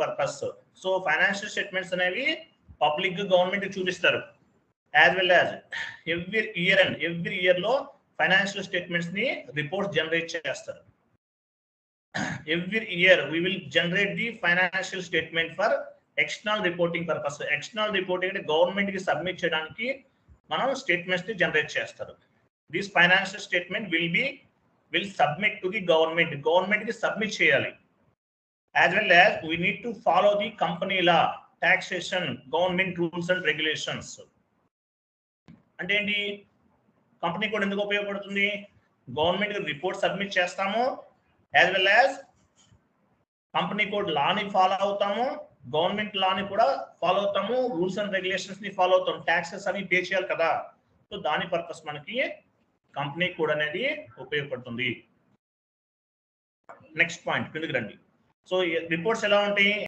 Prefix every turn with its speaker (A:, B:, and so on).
A: Purpose. So financial statements అనేవి public government చూపిస్తారు. As well as every year లో financial statements ని reports generate చేస్తారు. Every year we will generate the financial statement for external reporting purpose. External reporting అంటే government కి submit చేయడానికి మనం statements ని జనరేట్ చేస్తారు. This financial statement will submit to the government కి సబ్మిట్ చేయాలి. As well as we need to follow the company law, taxation, government rules and regulations. అంటే ఏంటి? కంపెనీ కూడా ఎందుకు ఉపయోగపడుతుంది? గవర్నమెంట్ రిపోర్ట్ సబ్మిట్ చేస్తాము, as well as company code లాని follow అవుతాము, గవర్నమెంట్ లాని కూడా ఫాలో అవుతాము, రూల్స్ అండ్ రెగ్యులేషన్స్ ని ఫాలో అవుతాం, ట్యాక్సెస్ అవి పే చేయాలి కదా. సో దాని పర్పస్ మనకి కంపెనీ కోడ్ అనేది ఉపయోగపడుతుంది. నెక్స్ట్ పాయింట్ కిందకి రండి. సో రిపోర్ట్స్ ఎలా ఉంటాయి?